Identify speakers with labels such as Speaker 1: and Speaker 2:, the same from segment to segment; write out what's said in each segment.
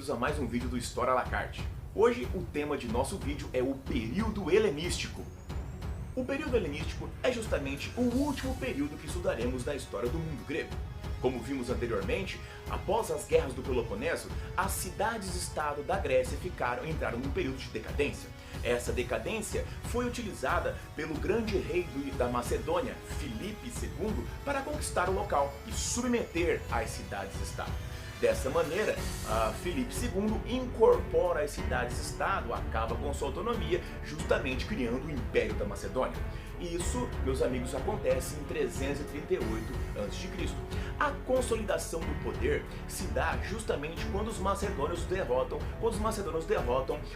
Speaker 1: bem-vindos a mais um vídeo do História à la carte. Hoje o tema de nosso vídeo é o período helenístico. O período helenístico é justamente o último período que estudaremos da história do mundo grego. Como vimos anteriormente, após as guerras do Peloponeso, as cidades-estado da Grécia entraram num período de decadência. Essa decadência foi utilizada pelo grande rei da Macedônia, Filipe II, para conquistar o local e submeter as cidades-estado. Dessa maneira, Filipe II incorpora as cidades-estado, acaba com sua autonomia, justamente criando o Império da Macedônia. Isso, meus amigos, acontece em 338 a.C. A consolidação do poder se dá justamente quando os macedônios derrotam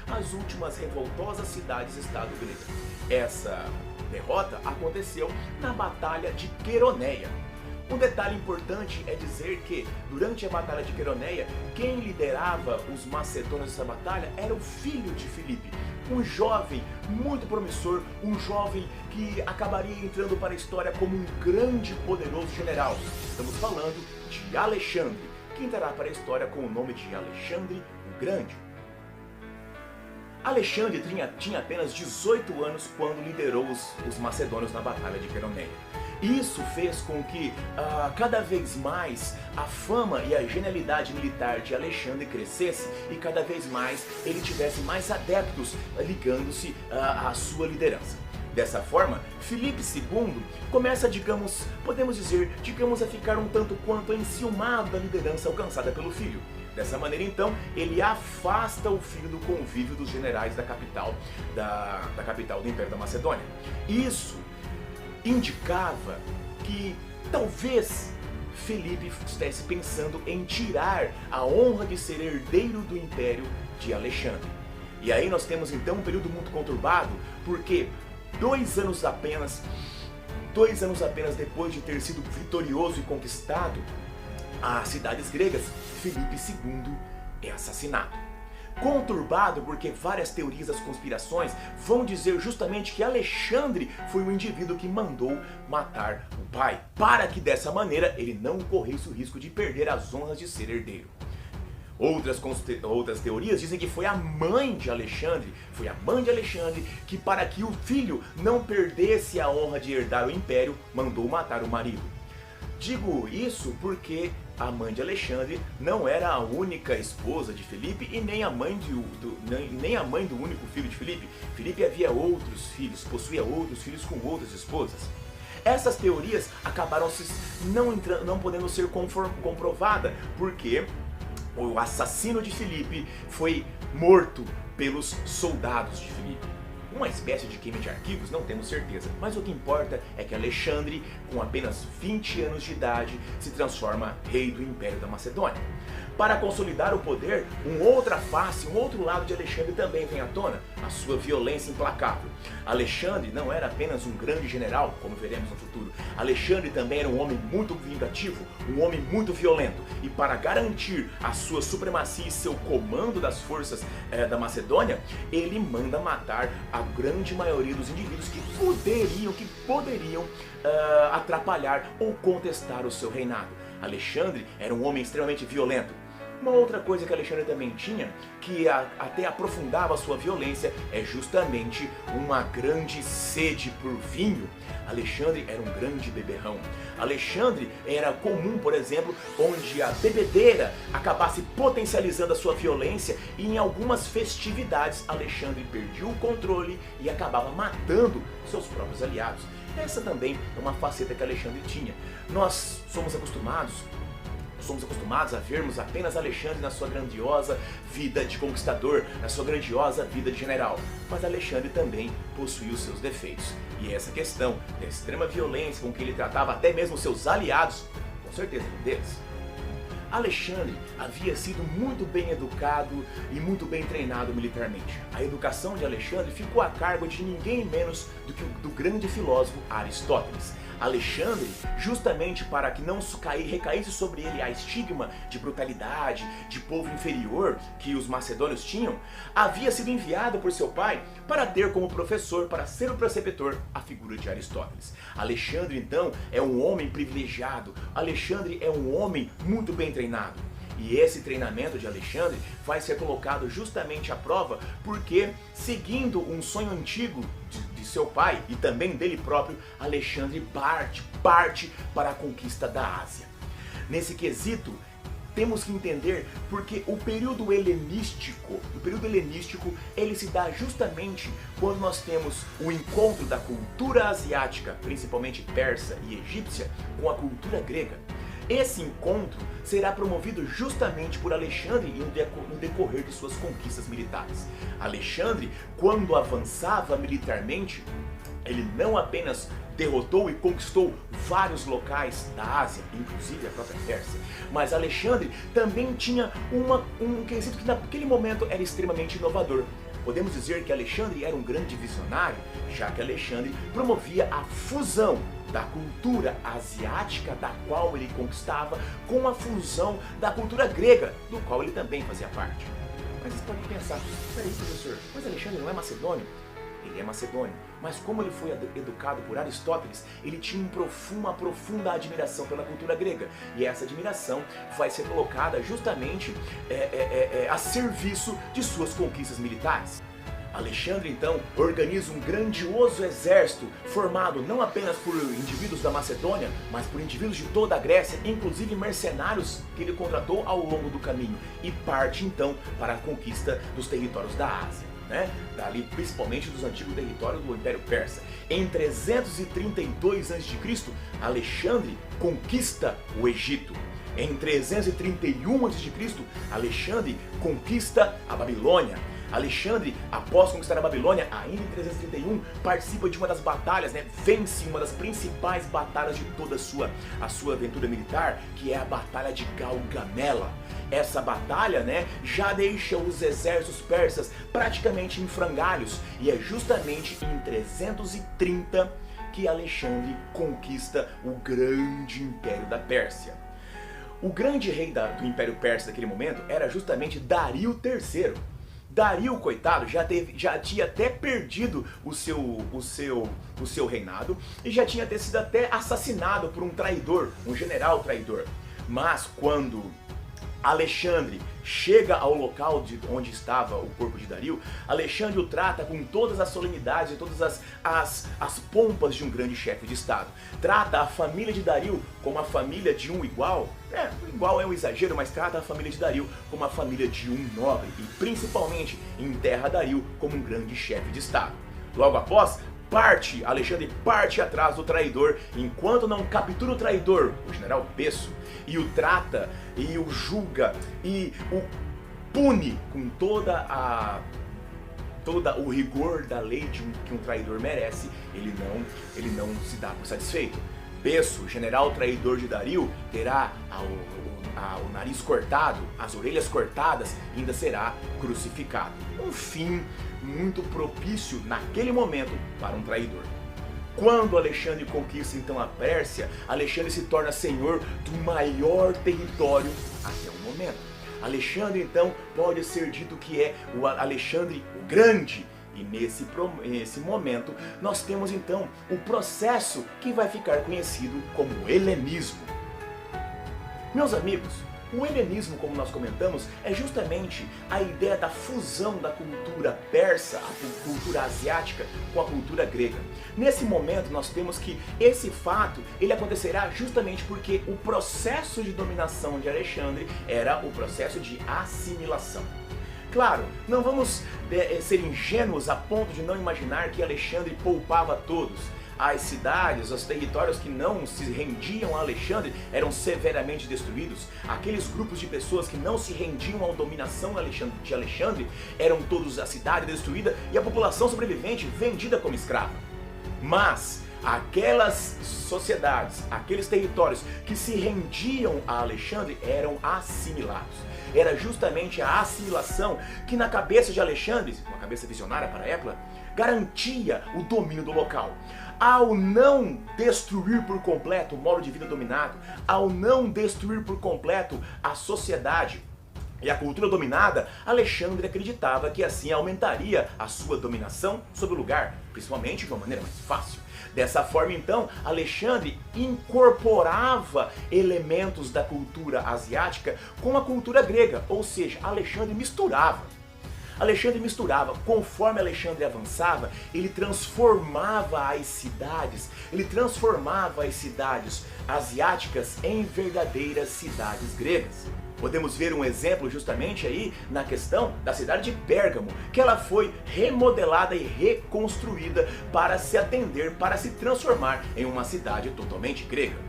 Speaker 1: as últimas revoltosas cidades-estado gregas. Essa derrota aconteceu na Batalha de Queroneia. Um detalhe importante é dizer que, durante a Batalha de Queroneia, quem liderava os macedônios dessa batalha era o filho de Filipe, um jovem muito promissor, um jovem que acabaria entrando para a história como um grande e poderoso general. Estamos falando de Alexandre, que entrará para a história com o nome de Alexandre o Grande. Alexandre tinha apenas 18 anos quando liderou os macedônios na Batalha de Queroneia. Isso fez com que cada vez mais a fama e a genialidade militar de Alexandre crescesse e cada vez mais ele tivesse mais adeptos ligando-se à sua liderança. Dessa forma, Filipe II começa, podemos dizer, a ficar um tanto quanto enciumado da liderança alcançada pelo filho. Dessa maneira, então, ele afasta o filho do convívio dos generais da capital do Império da Macedônia. Isso indicava que talvez Filipe estivesse pensando em tirar a honra de ser herdeiro do Império de Alexandre. E aí nós temos então um período muito conturbado, porque 2 anos apenas depois de ter sido vitorioso e conquistado as cidades gregas, Filipe II é assassinado. Conturbado porque várias teorias das conspirações vão dizer justamente que Alexandre foi o indivíduo que mandou matar o pai, para que dessa maneira ele não corresse o risco de perder as honras de ser herdeiro. Outras teorias dizem que foi a mãe de Alexandre, que, para que o filho não perdesse a honra de herdar o império, mandou matar o marido. Digo isso porque a mãe de Alexandre não era a única esposa de Filipe e nem a mãe do único filho de Filipe. Filipe havia outros filhos, possuía outros filhos com outras esposas. Essas teorias acabaram não podendo ser comprovadas, porque o assassino de Filipe foi morto pelos soldados de Filipe. Uma espécie de queima de arquivos, não temos certeza, mas o que importa é que Alexandre, com apenas 20 anos de idade, se transforma rei do Império da Macedônia. Para consolidar o poder, um outro lado de Alexandre também vem à tona, a sua violência implacável. Alexandre não era apenas um grande general, como veremos no futuro. Alexandre também era um homem muito vingativo, um homem muito violento. E para garantir a sua supremacia e seu comando das forças da Macedônia, ele manda matar a grande maioria dos indivíduos que poderiam atrapalhar ou contestar o seu reinado. Alexandre era um homem extremamente violento. Uma outra coisa que Alexandre também tinha, que até aprofundava a sua violência, é justamente uma grande sede por vinho. Alexandre era um grande beberrão. Alexandre era comum, por exemplo, onde a bebedeira acabasse potencializando a sua violência e em algumas festividades Alexandre perdia o controle e acabava matando seus próprios aliados. Essa também é uma faceta que Alexandre tinha. Nós somos acostumados a vermos apenas Alexandre na sua grandiosa vida de conquistador, na sua grandiosa vida de general. Mas Alexandre também possuía os seus defeitos. E essa questão da extrema violência com que ele tratava até mesmo seus aliados, com certeza um deles. Alexandre havia sido muito bem educado e muito bem treinado militarmente. A educação de Alexandre ficou a cargo de ninguém menos do que do grande filósofo Aristóteles. Alexandre, justamente para que não recaísse sobre ele a estigma de brutalidade, de povo inferior que os macedônios tinham, havia sido enviado por seu pai para ter como professor, para ser o preceptor, a figura de Aristóteles. Alexandre, então, é um homem privilegiado. Alexandre é um homem muito bem treinado. E esse treinamento de Alexandre vai ser colocado justamente à prova porque, seguindo um sonho antigo de seu pai e também dele próprio, Alexandre parte para a conquista da Ásia. Nesse quesito, temos que entender porque o período helenístico, ele se dá justamente quando nós temos o encontro da cultura asiática, principalmente persa e egípcia, com a cultura grega. Esse encontro será promovido justamente por Alexandre no decorrer de suas conquistas militares. Alexandre, quando avançava militarmente, ele não apenas derrotou e conquistou vários locais da Ásia, inclusive a própria Pérsia, mas Alexandre também tinha um quesito que naquele momento era extremamente inovador. Podemos dizer que Alexandre era um grande visionário, já que Alexandre promovia a fusão da cultura asiática, da qual ele conquistava, com a fusão da cultura grega, do qual ele também fazia parte. Mas vocês podem pensar, peraí, professor, mas Alexandre não é macedônio? Ele é macedônio, mas como ele foi educado por Aristóteles, ele tinha uma profunda admiração pela cultura grega. E essa admiração vai ser colocada justamente a serviço de suas conquistas militares. Alexandre, então, organiza um grandioso exército formado não apenas por indivíduos da Macedônia, mas por indivíduos de toda a Grécia, inclusive mercenários que ele contratou ao longo do caminho, e parte, então, para a conquista dos territórios da Ásia. Dali principalmente dos antigos territórios do Império Persa. Em 332 a.C., Alexandre conquista o Egito. Em 331 a.C., Alexandre conquista a Babilônia. Alexandre, após conquistar a Babilônia, ainda em 331, participa de uma das batalhas, vence uma das principais batalhas de toda a sua aventura militar, que é a Batalha de Gaugamela. Essa batalha, já deixa os exércitos persas praticamente em frangalhos, e é justamente em 330 que Alexandre conquista o grande Império da Pérsia. O grande rei do Império Persa daquele momento era justamente Dario III. Dario, coitado, já tinha até perdido o seu reinado e já tinha sido até assassinado por um traidor, um general traidor. Mas quando Alexandre chega ao local onde estava o corpo de Dario, Alexandre o trata com todas as solenidades e todas as pompas de um grande chefe de Estado. Trata a família de Dario como a família de um igual. Igual é um exagero, mas trata a família de Dario como a família de um nobre e principalmente enterra Dario como um grande chefe de Estado. Logo após, Alexandre parte atrás do traidor, enquanto não captura o traidor, o general Pesso, e o trata, e o julga, e o pune com todo o rigor da lei que um traidor merece. Ele não se dá por satisfeito. Pesso, general traidor de Dario, terá o nariz cortado, as orelhas cortadas, e ainda será crucificado. Um fim muito propício naquele momento para um traidor. Quando Alexandre conquista então a Pérsia, Alexandre se torna senhor do maior território até o momento. Alexandre então pode ser dito que é o Alexandre o Grande. E nesse momento nós temos então o processo que vai ficar conhecido como helenismo. Meus amigos, o helenismo, como nós comentamos, é justamente a ideia da fusão da cultura persa, a cultura asiática, com a cultura grega. Nesse momento nós temos que esse fato ele acontecerá justamente porque o processo de dominação de Alexandre era o processo de assimilação. Claro, não vamos ser ingênuos a ponto de não imaginar que Alexandre poupava todos. As cidades, os territórios que não se rendiam a Alexandre eram severamente destruídos. Aqueles grupos de pessoas que não se rendiam à dominação de Alexandre eram todos a cidade destruída e a população sobrevivente vendida como escrava. Mas aquelas sociedades, aqueles territórios que se rendiam a Alexandre eram assimilados. Era justamente a assimilação que na cabeça de Alexandre, uma cabeça visionária para a época, garantia o domínio do local. Ao não destruir por completo o modo de vida dominado, ao não destruir por completo a sociedade, e a cultura dominada, Alexandre acreditava que assim aumentaria a sua dominação sobre o lugar, principalmente de uma maneira mais fácil. Dessa forma, então, Alexandre incorporava elementos da cultura asiática com a cultura grega, ou seja, Alexandre misturava. Conforme Alexandre avançava, ele transformava as cidades asiáticas em verdadeiras cidades gregas. Podemos ver um exemplo justamente aí na questão da cidade de Pérgamo, que ela foi remodelada e reconstruída para se atender, para se transformar em uma cidade totalmente grega.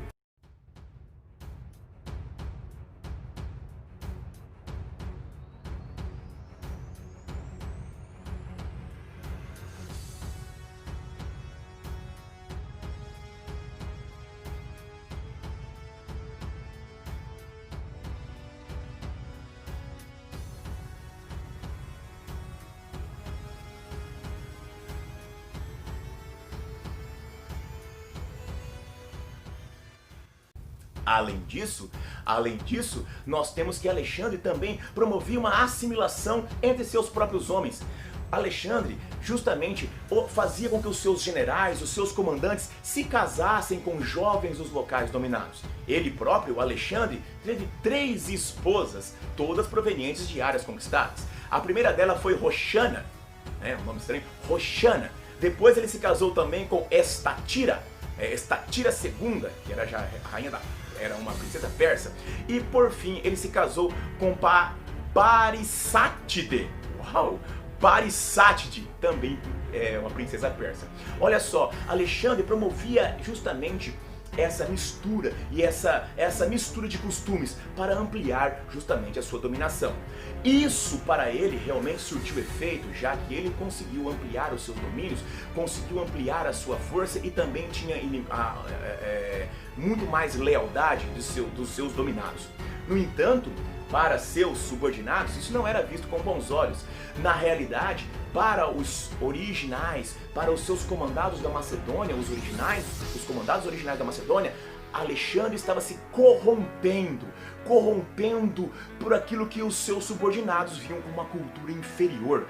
Speaker 1: Além disso, nós temos que Alexandre também promovia uma assimilação entre seus próprios homens. Alexandre justamente fazia com que os seus generais, os seus comandantes, se casassem com jovens dos locais dominados. Ele próprio, Alexandre, teve 3 esposas, todas provenientes de áreas conquistadas. A primeira dela foi Roxana, um nome estranho, Roxana. Depois ele se casou também com Estatira II, que era já era uma princesa persa. E por fim ele se casou com Parisátide. Uau! Parisátide, também é uma princesa persa. Olha só, Alexandre promovia justamente essa mistura e essa mistura de costumes para ampliar justamente a sua dominação. Isso para ele realmente surtiu efeito, já que ele conseguiu ampliar os seus domínios, conseguiu ampliar a sua força e também tinha muito mais lealdade dos seus dominados. No entanto, para seus subordinados, isso não era visto com bons olhos. Na realidade, para os originais, para os seus comandados da Macedônia, os comandados originais da Macedônia, Alexandre estava se corrompendo por aquilo que os seus subordinados viam como uma cultura inferior.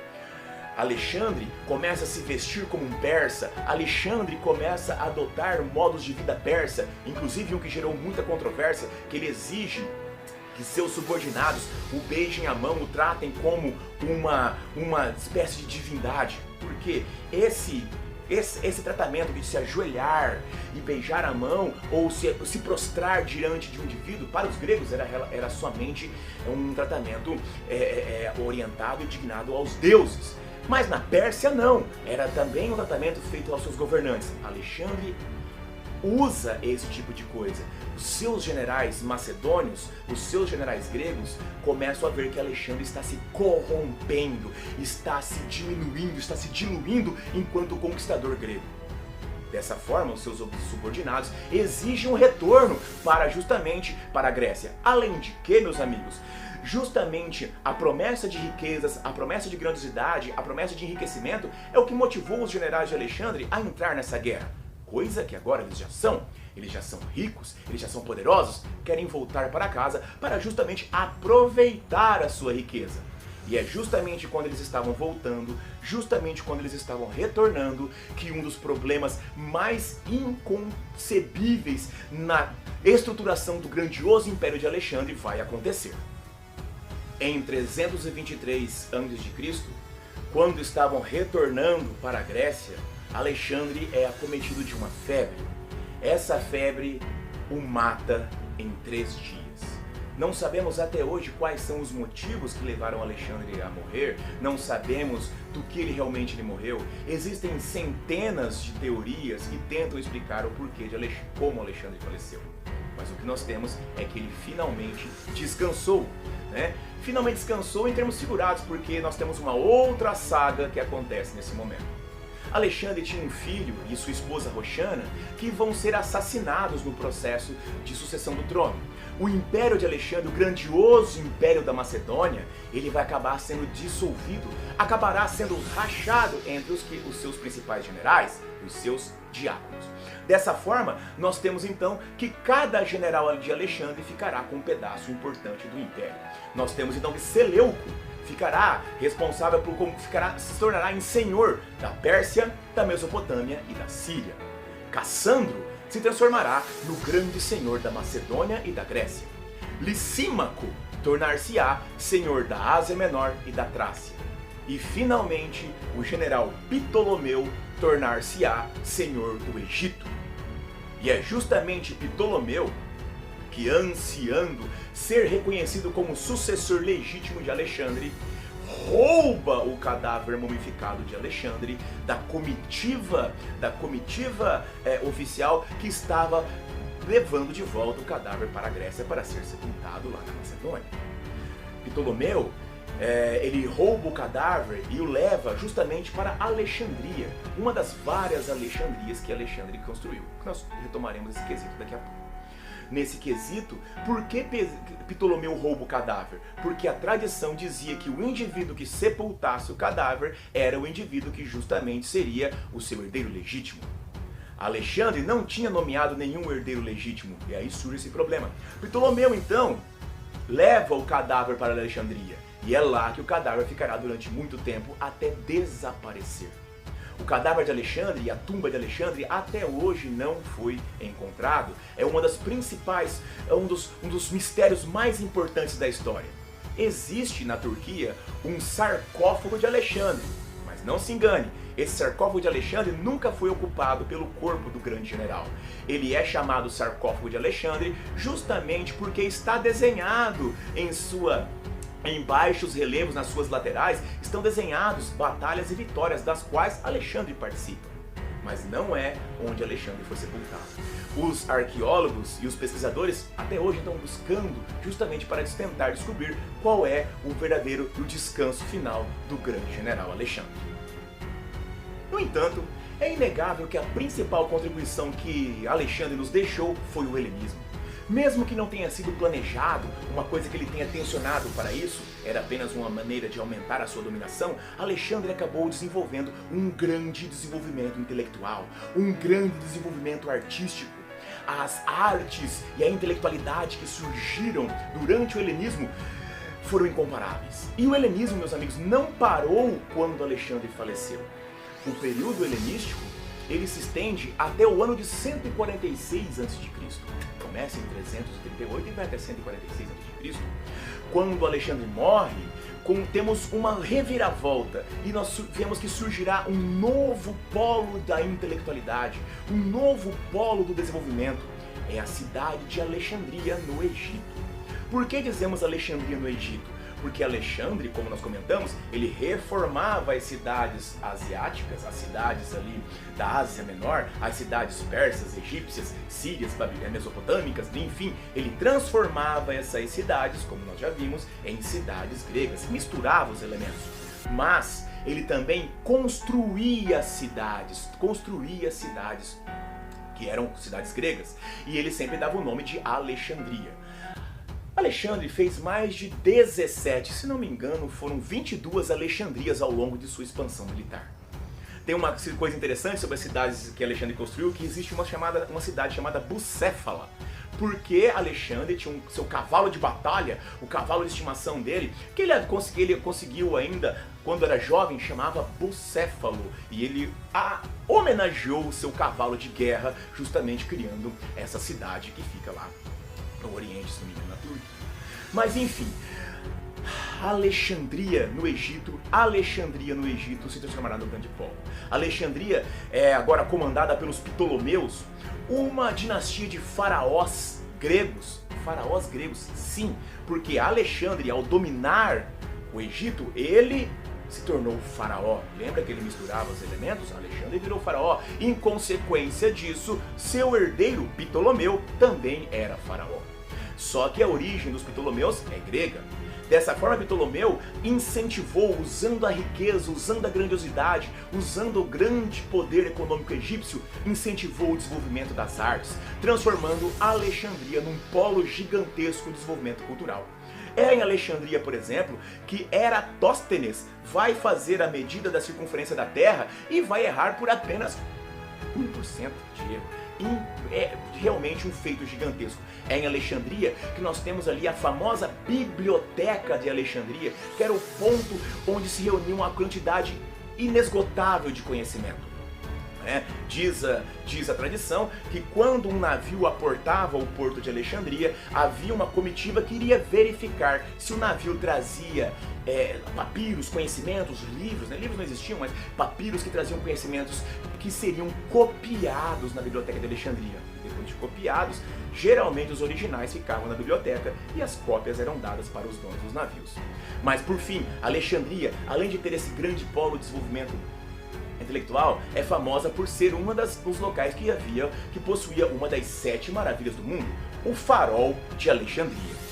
Speaker 1: Alexandre começa a se vestir como um persa, Alexandre começa a adotar modos de vida persa, inclusive um que gerou muita controvérsia, que ele exige que seus subordinados o beijem a mão, o tratem como uma espécie de divindade, porque esse tratamento de se ajoelhar e beijar a mão ou se prostrar diante de um indivíduo, para os gregos era somente um tratamento orientado e dignado aos deuses. Mas na Pérsia não, era também um tratamento feito aos seus governantes. Alexandre usa esse tipo de coisa. Os seus generais macedônios, os seus generais gregos começam a ver que Alexandre está se corrompendo, está se diminuindo, está se diluindo enquanto conquistador grego. Dessa forma, os seus subordinados exigem um retorno justamente para a Grécia. Além de que, meus amigos, justamente a promessa de riquezas, a promessa de grandiosidade, a promessa de enriquecimento é o que motivou os generais de Alexandre a entrar nessa guerra. Coisa que agora eles já são ricos, eles já são poderosos, querem voltar para casa para justamente aproveitar a sua riqueza. E é justamente quando eles estavam voltando, justamente quando eles estavam retornando, que um dos problemas mais inconcebíveis na estruturação do grandioso Império de Alexandre vai acontecer. Em 323 a.C., quando estavam retornando para a Grécia, Alexandre é acometido de uma febre. Essa febre o mata em 3 dias. Não sabemos até hoje quais são os motivos que levaram Alexandre a morrer, não sabemos do que ele realmente morreu. Existem centenas de teorias que tentam explicar o porquê de como Alexandre faleceu. Mas o que nós temos é que ele finalmente descansou, né? Finalmente descansou em termos figurados, porque nós temos uma outra saga que acontece nesse momento. Alexandre tinha um filho e sua esposa Roxana que vão ser assassinados no processo de sucessão do trono. O Império de Alexandre, o grandioso Império da Macedônia, ele vai acabar sendo dissolvido, acabará sendo rachado entre os seus principais generais, os seus diáconos. Dessa forma, nós temos então que cada general de Alexandre ficará com um pedaço importante do Império. Nós temos então que Seleuco ficará responsável por como se tornará em senhor da Pérsia, da Mesopotâmia e da Síria. Cassandro se transformará no grande senhor da Macedônia e da Grécia. Licímaco tornar-se-á senhor da Ásia Menor e da Trácia. E finalmente o general Ptolomeu tornar-se-á senhor do Egito. E é justamente Ptolomeu que, ansiando ser reconhecido como sucessor legítimo de Alexandre, rouba o cadáver mumificado de Alexandre da comitiva oficial que estava levando de volta o cadáver para a Grécia para ser sepultado lá na Macedônia. Ptolomeu ele rouba o cadáver e o leva justamente para Alexandria, uma das várias Alexandrias que Alexandre construiu. Nós retomaremos esse quesito daqui a pouco. Nesse quesito, por que Ptolomeu rouba o cadáver? Porque a tradição dizia que o indivíduo que sepultasse o cadáver era o indivíduo que justamente seria o seu herdeiro legítimo. Alexandre não tinha nomeado nenhum herdeiro legítimo, e aí surge esse problema. Ptolomeu, então, leva o cadáver para Alexandria, e é lá que o cadáver ficará durante muito tempo até desaparecer. O cadáver de Alexandre e a tumba de Alexandre até hoje não foi encontrado. É uma das principais, um dos mistérios mais importantes da história. Existe na Turquia um sarcófago de Alexandre, mas não se engane, esse sarcófago de Alexandre nunca foi ocupado pelo corpo do grande general. Ele é chamado sarcófago de Alexandre justamente porque está desenhado em baixos relevos, nas suas laterais, estão desenhados batalhas e vitórias das quais Alexandre participa. Mas não é onde Alexandre foi sepultado. Os arqueólogos e os pesquisadores até hoje estão buscando justamente para tentar descobrir qual é o verdadeiro descanso final do grande general Alexandre. No entanto, é inegável que a principal contribuição que Alexandre nos deixou foi o helenismo. Mesmo que não tenha sido planejado, uma coisa que ele tenha tensionado para isso, era apenas uma maneira de aumentar a sua dominação, Alexandre acabou desenvolvendo um grande desenvolvimento intelectual, um grande desenvolvimento artístico. As artes e a intelectualidade que surgiram durante o helenismo foram incomparáveis. E o helenismo, meus amigos, não parou quando Alexandre faleceu. O período helenístico, ele se estende até o ano de 146 a.C. Começa em 338 e vai até 146 a.C. Quando Alexandre morre, temos uma reviravolta e nós vemos que surgirá um novo polo da intelectualidade, um novo polo do desenvolvimento. É a cidade de Alexandria, no Egito. Por que dizemos Alexandria no Egito? Porque Alexandre, como nós comentamos, ele reformava as cidades asiáticas, as cidades ali da Ásia Menor, as cidades persas, egípcias, sírias, mesopotâmicas, enfim, ele transformava essas cidades, como nós já vimos, em cidades gregas, misturava os elementos. Mas ele também construía cidades que eram cidades gregas, e ele sempre dava o nome de Alexandria. Alexandre fez mais de 17, se não me engano, foram 22 Alexandrias ao longo de sua expansão militar. Tem uma coisa interessante sobre as cidades que Alexandre construiu, que existe uma cidade chamada Bucéfala, porque Alexandre tinha seu cavalo de batalha, o cavalo de estimação dele, que ele conseguiu ainda, quando era jovem, chamava Bucéfalo, e ele homenageou o seu cavalo de guerra, justamente criando essa cidade que fica lá no Oriente, se não me engano, na Turquia. Mas enfim, Alexandria no Egito se transformará no grande polo. Alexandria é agora comandada pelos Ptolomeus, uma dinastia de faraós gregos. Faraós gregos, sim, porque Alexandre, ao dominar o Egito, ele se tornou faraó. Lembra que ele misturava os elementos? Alexandre virou faraó. Em consequência disso, seu herdeiro Ptolomeu também era faraó. Só que a origem dos Ptolomeus é grega. Dessa forma, Ptolomeu incentivou, usando a riqueza, usando a grandiosidade, usando o grande poder econômico egípcio, incentivou o desenvolvimento das artes, transformando a Alexandria num polo gigantesco de desenvolvimento cultural. É em Alexandria, por exemplo, que Eratóstenes vai fazer a medida da circunferência da Terra e vai errar por apenas 1% de erro. É realmente um feito gigantesco. É em Alexandria que nós temos ali a famosa Biblioteca de Alexandria, que era o ponto onde se reunia uma quantidade inesgotável de conhecimento. Diz a tradição que quando um navio aportava ao porto de Alexandria, havia uma comitiva que iria verificar se o navio trazia papiros, conhecimentos, livros, livros não existiam, mas papiros que traziam conhecimentos que seriam copiados na Biblioteca de Alexandria. Depois de copiados, geralmente os originais ficavam na biblioteca e as cópias eram dadas para os donos dos navios. Mas por fim, Alexandria, além de ter esse grande polo de desenvolvimento intelectual, é famosa por ser um dos locais que possuía uma das 7 maravilhas do mundo, o Farol de Alexandria.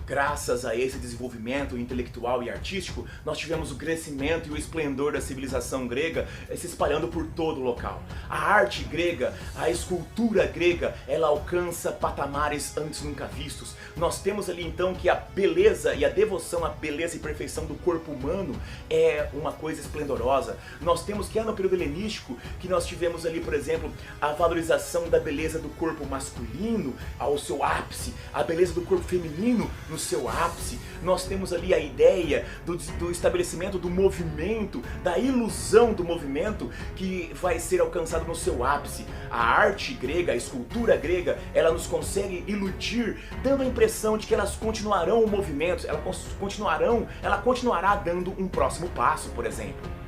Speaker 1: Graças a esse desenvolvimento intelectual e artístico, nós tivemos o crescimento e o esplendor da civilização grega se espalhando por todo o local. A arte grega, a escultura grega, ela alcança patamares antes nunca vistos. Nós temos ali então que a beleza e a devoção à beleza e perfeição do corpo humano é uma coisa esplendorosa. Nós temos que no período helenístico, que nós tivemos ali, por exemplo, a valorização da beleza do corpo masculino ao seu ápice, a beleza do corpo feminino no seu ápice. Nós temos ali a ideia do estabelecimento do movimento, da ilusão do movimento que vai ser alcançado no seu ápice. A arte grega, a escultura grega, ela nos consegue iludir, dando a impressão de que elas continuarão o movimento, ela continuará dando um próximo passo, por exemplo.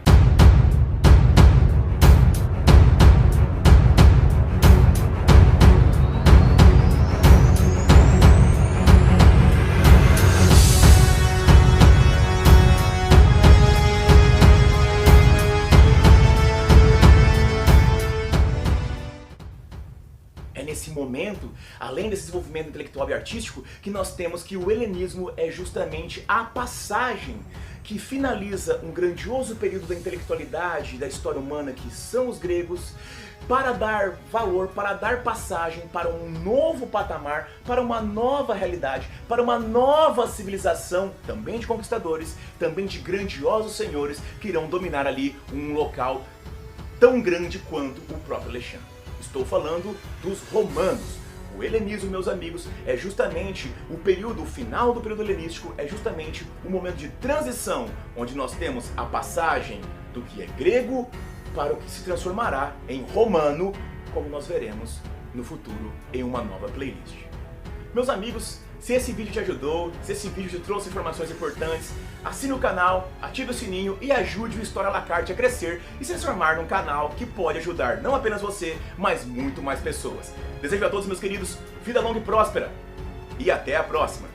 Speaker 1: É nesse momento, além desse desenvolvimento intelectual e artístico, que nós temos que o helenismo é justamente a passagem que finaliza um grandioso período da intelectualidade e da história humana, que são os gregos, para dar valor, para dar passagem para um novo patamar, para uma nova realidade, para uma nova civilização, também de conquistadores, também de grandiosos senhores, que irão dominar ali um local tão grande quanto o próprio Alexandre. Estou falando dos romanos. O helenismo, meus amigos, é justamente o final do período helenístico, é justamente o momento de transição, onde nós temos a passagem do que é grego para o que se transformará em romano, como nós veremos no futuro em uma nova playlist. Meus amigos, se esse vídeo te ajudou, se esse vídeo te trouxe informações importantes, assine o canal, ative o sininho e ajude o História à la Carte a crescer e se transformar num canal que pode ajudar não apenas você, mas muito mais pessoas. Desejo a todos, meus queridos, vida longa e próspera. E até a próxima!